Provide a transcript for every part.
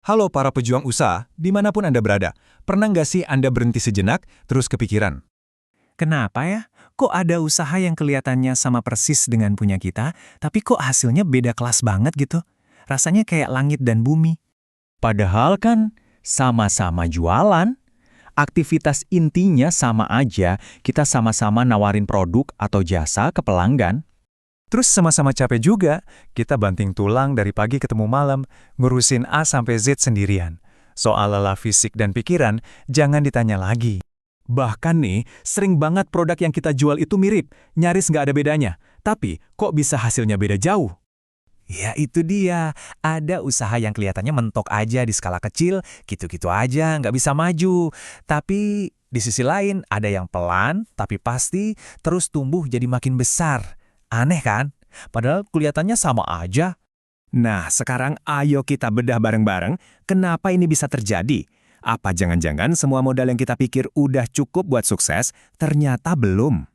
Halo para pejuang usaha, dimanapun Anda berada. Pernah nggak sih Anda berhenti sejenak, terus kepikiran? Kenapa ya? Kok ada usaha yang kelihatannya sama persis dengan punya kita, tapi kok hasilnya beda kelas banget gitu? Rasanya kayak langit dan bumi. Padahal kan sama-sama jualan, aktivitas intinya sama aja, kita sama-sama nawarin produk atau jasa ke pelanggan. Terus sama-sama capek juga, kita banting tulang dari pagi ketemu malam, ngurusin A sampai Z sendirian. Soal lelah fisik dan pikiran, jangan ditanya lagi. Bahkan nih, sering banget produk yang kita jual itu mirip, nyaris nggak ada bedanya. Tapi, kok bisa hasilnya beda jauh? Ya itu dia, ada usaha yang kelihatannya mentok aja di skala kecil, gitu-gitu aja, nggak bisa maju. Tapi di sisi lain ada yang pelan, tapi pasti terus tumbuh jadi makin besar. Aneh kan? Padahal kelihatannya sama aja. Nah, sekarang ayo kita bedah bareng-bareng, kenapa ini bisa terjadi? Apa jangan-jangan semua modal yang kita pikir udah cukup buat sukses, ternyata belum?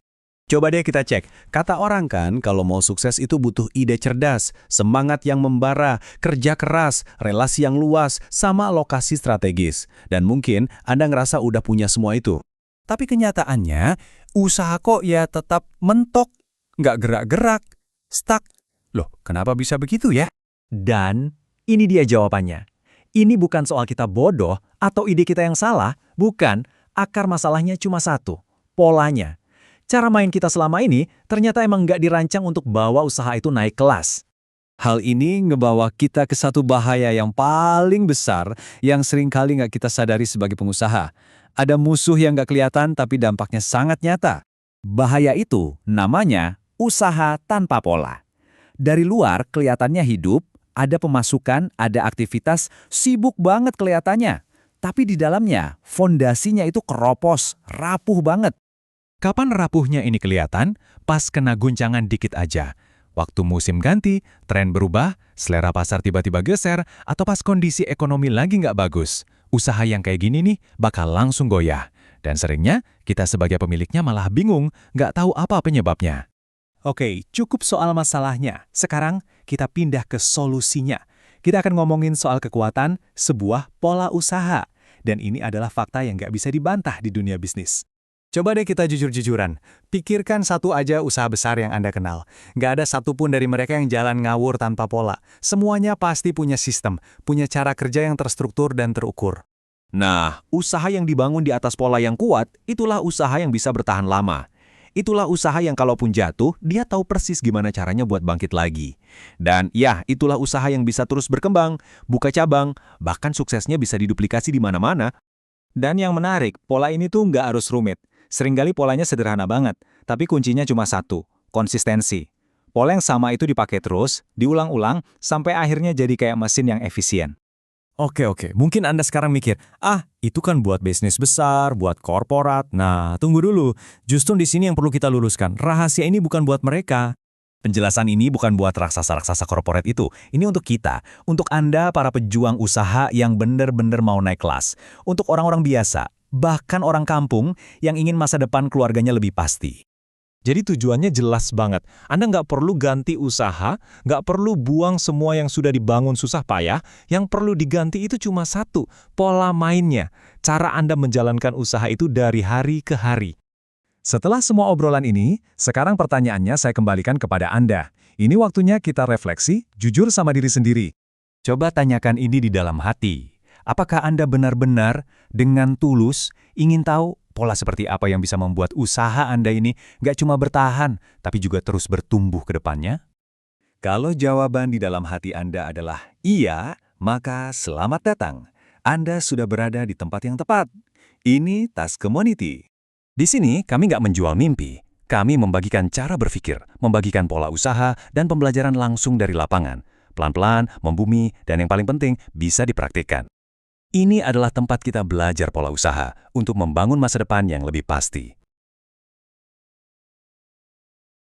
Coba deh kita cek. Kata orang kan, kalau mau sukses itu butuh ide cerdas, semangat yang membara, kerja keras, relasi yang luas, sama lokasi strategis. Dan mungkin Anda ngerasa udah punya semua itu. Tapi kenyataannya, usaha kok ya tetap mentok, nggak gerak-gerak, stuck. Loh, kenapa bisa begitu ya? Dan ini dia jawabannya. Ini bukan soal kita bodoh atau ide kita yang salah, bukan. Akar masalahnya cuma satu, polanya. Cara main kita selama ini ternyata emang nggak dirancang untuk bawa usaha itu naik kelas. Hal ini ngebawa kita ke satu bahaya yang paling besar yang seringkali nggak kita sadari sebagai pengusaha. Ada musuh yang nggak kelihatan tapi dampaknya sangat nyata. Bahaya itu namanya usaha tanpa pola. Dari luar kelihatannya hidup, ada pemasukan, ada aktivitas, sibuk banget kelihatannya. Tapi di dalamnya, fondasinya itu keropos, rapuh banget. Kapan rapuhnya ini kelihatan? Pas kena guncangan dikit aja. Waktu musim ganti, tren berubah, selera pasar tiba-tiba geser, atau pas kondisi ekonomi lagi nggak bagus. Usaha yang kayak gini nih bakal langsung goyah. Dan seringnya, kita sebagai pemiliknya malah bingung, nggak tahu apa penyebabnya. Oke, cukup soal masalahnya. Sekarang kita pindah ke solusinya. Kita akan ngomongin soal kekuatan sebuah pola usaha. Dan ini adalah fakta yang nggak bisa dibantah di dunia bisnis. Coba deh kita jujur-jujuran. Pikirkan satu aja usaha besar yang Anda kenal. Nggak ada satupun dari mereka yang jalan ngawur tanpa pola. Semuanya pasti punya sistem, punya cara kerja yang terstruktur dan terukur. Nah, usaha yang dibangun di atas pola yang kuat, itulah usaha yang bisa bertahan lama. Itulah usaha yang kalaupun jatuh, dia tahu persis gimana caranya buat bangkit lagi. Dan ya, itulah usaha yang bisa terus berkembang, buka cabang, bahkan suksesnya bisa diduplikasi di mana-mana. Dan yang menarik, pola ini tuh nggak harus rumit. Seringkali polanya sederhana banget, tapi kuncinya cuma satu, konsistensi. Pola yang sama itu dipakai terus, diulang-ulang, sampai akhirnya jadi kayak mesin yang efisien. Oke, mungkin Anda sekarang mikir, itu kan buat bisnis besar, buat korporat. Nah, tunggu dulu. Justru di sini yang perlu kita luruskan. Rahasia ini bukan buat mereka. Penjelasan ini bukan buat raksasa-raksasa korporat itu. Ini untuk kita, untuk Anda para pejuang usaha yang benar-benar mau naik kelas. Untuk orang-orang biasa, bahkan orang kampung yang ingin masa depan keluarganya lebih pasti. Jadi tujuannya jelas banget. Anda nggak perlu ganti usaha, nggak perlu buang semua yang sudah dibangun susah payah. Yang perlu diganti itu cuma satu, pola mainnya. Cara Anda menjalankan usaha itu dari hari ke hari. Setelah semua obrolan ini, sekarang pertanyaannya saya kembalikan kepada Anda. Ini waktunya kita refleksi, jujur sama diri sendiri. Coba tanyakan ini di dalam hati. Apakah Anda benar-benar dengan tulus ingin tahu pola seperti apa yang bisa membuat usaha Anda ini nggak cuma bertahan, tapi juga terus bertumbuh ke depannya? Kalau jawaban di dalam hati Anda adalah iya, maka selamat datang. Anda sudah berada di tempat yang tepat. Ini Tas Community. Di sini kami nggak menjual mimpi. Kami membagikan cara berpikir, membagikan pola usaha, dan pembelajaran langsung dari lapangan. Pelan-pelan, membumi, dan yang paling penting, bisa dipraktikkan. Ini adalah tempat kita belajar pola usaha untuk membangun masa depan yang lebih pasti.